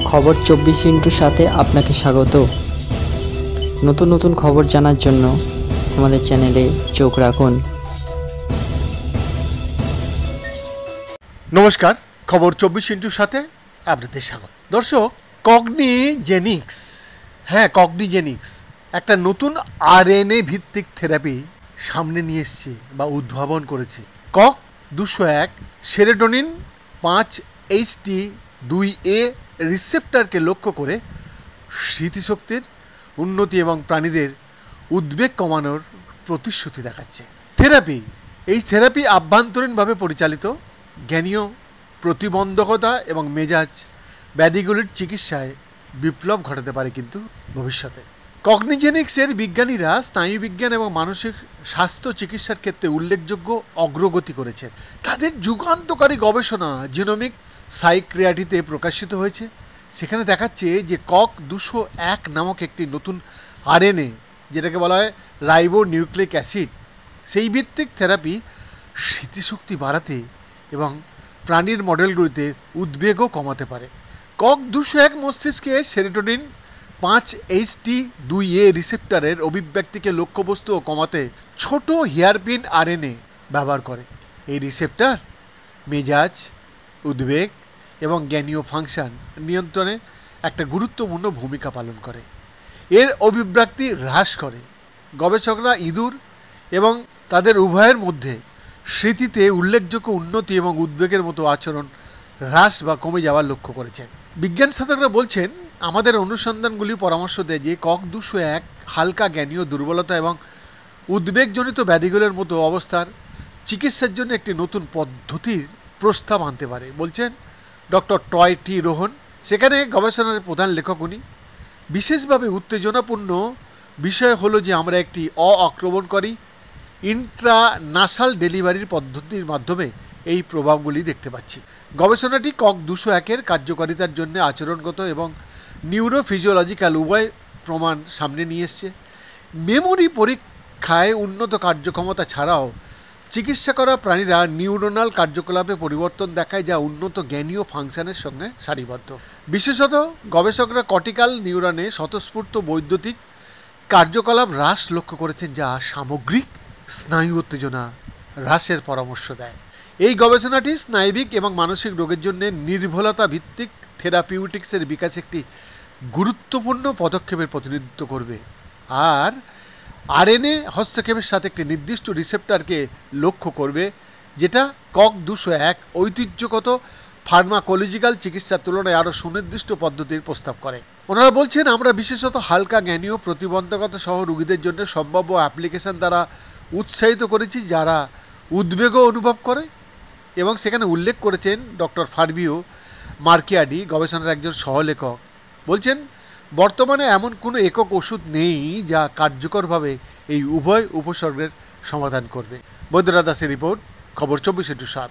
খবর 24 সাথে আপনাকে স্বাগত। নতুন নতুন খবর জানার জন্য আমাদের চ্যানেলে চোখ রাখুন। নমস্কার, খবর 24 সাথে আপনাদের স্বাগত। দর্শক, কগনিজেনিক্স একটা নতুন আরএনএ ভিত্তিক থেরাপি সামনে নিয়ে এসছে বা উদ্ভাবন করেছে। কক 201 সেরোটোনিন 5HT2A রিসেপ্টরকে লক্ষ্য করে স্মৃতিশক্তির উন্নতি এবং প্রাণীদের উদ্বেগ কমানোর প্রতিশ্রুতি দেখাচ্ছে। এই থেরাপি আভ্যন্তরীণভাবে পরিচালিত জ্ঞানীয় প্রতিবন্ধকতা এবং মেজাজ ব্যাধিগুলির চিকিৎসায় বিপ্লব ঘটাতে পারে কিন্তু ভবিষ্যতে। কগনিজেনিক্সের বিজ্ঞানীরা স্নায়ুবিজ্ঞান এবং মানসিক স্বাস্থ্য চিকিৎসার ক্ষেত্রে উল্লেখযোগ্য অগ্রগতি করেছেন। তাদের যুগান্তকারী গবেষণা জিনোমিক সাইকিয়াট্রিতে প্রকাশিত হয়েছে। সেখানে দেখাচ্ছে যে কক 201 নামক একটি নতুন আরএনএ, যেটাকে বলা হয় রাইবো নিউক্লিক অ্যাসিড, সেই ভিত্তিক থেরাপি স্মৃতিশক্তি বাড়াতে এবং প্রাণীর মডেলগুলিতে উদ্বেগও কমাতে পারে। কক 201 মস্তিষ্কে সেরোটোনিন 5HT2A রিসেপ্টরের অভিব্যক্তিকে লক্ষ্যবস্তু ও কমাতে ছোট হেয়ারপিন আরএনএ ব্যবহার করে। এই রিসেপ্টর মেজাজ, উদ্বেগ এবং জ্ঞানীয় ফাংশন নিয়ন্ত্রণে একটা গুরুত্বপূর্ণ ভূমিকা পালন করে। এর অভিব্যক্তি হ্রাস করে। গবেষকরা ইঁদুর এবং তাদের উভয়ের মধ্যে স্মৃতিতে উল্লেখযোগ্য উন্নতি এবং উদ্বেগের মতো আচরণ হ্রাস বা কমে যাওয়ার লক্ষ্য করেছেন। বিজ্ঞান সাধকরা বলছেন, আমাদের অনুসন্ধানগুলি পরামর্শ দেয় যে কক 201 হালকা জ্ঞানীয় দুর্বলতা এবং উদ্বেগজনিত ব্যাধিগুলোর মতো অবস্থার চিকিৎসার জন্য একটি নতুন পদ্ধতির প্রস্তাব আনতে পারে, বলছেন ডক্টর টয় টি রোহন। সেখানে গবেষণার প্রধান লেখক উনি। বিশেষভাবে উত্তেজনাপূর্ণ বিষয় হলো যে আমরা একটি অ-আক্রমণকারী ইন্ট্রানাসাল ডেলিভারির পদ্ধতির মাধ্যমে এই প্রভাবগুলি দেখতে পাচ্ছি। গবেষণাটি কক 201-এর কার্যকারিতার জন্য আচরণগত এবং নিউরোফিজিওলজিক্যাল উভয় প্রমাণ সামনে নিয়ে এসছে। মেমোরি পরীক্ষায় উন্নত কার্যক্ষমতা ছাড়াও চিকিৎসা করা প্রাণীরা নিউরোনাল কার্যকলাপে পরিবর্তন দেখায়, যা উন্নত জ্ঞানীয় ফাংশনের সঙ্গে সারিবদ্ধ। বিশেষত গবেষকরা কর্টিক্যাল নিউরনে স্বতঃস্ফূর্ত বৈদ্যুতিক কার্যকলাপ হ্রাস লক্ষ্য করেছেন, যা সামগ্রিক স্নায়ু উত্তেজনা হ্রাসের পরামর্শ দেয়। এই গবেষণাটি স্নায়বিক এবং মানসিক রোগের জন্য নির্ভুলতা ভিত্তিক থেরাপিউটিক্সের বিকাশে একটি গুরুত্বপূর্ণ পদক্ষেপের প্রতিনিধিত্ব করবে, আর আরএনএ হস্তক্ষেপের সাথে একটি নির্দিষ্ট রিসেপ্টরকে লক্ষ্য করবে, যেটা কক 201 ঐতিহ্যগত ফার্মাকোলজিক্যাল চিকিৎসার তুলনায় আরও সুনির্দিষ্ট পদ্ধতির প্রস্তাব করে। ওনারা বলছেন, আমরা বিশেষত হালকা জ্ঞানীয় প্রতিবন্ধকতা সহ রোগীদের জন্য সম্ভাব্য অ্যাপ্লিকেশন দ্বারা উৎসাহিত করেছি, যারা উদ্বেগও অনুভব করে। এবং সেখানে উল্লেখ করেছেন ডক্টর ফারবিও মার্কিয়াডি, গবেষণার একজন সহলেখক, বলছেন, বর্তমানে এমন কোনো একক ওষুধ নেই যা কার্যকরভাবে এই উভয় উপসর্গের সমাধান করবে। বৈদ্যনাথ দাসের রিপোর্ট, খবর 24/7।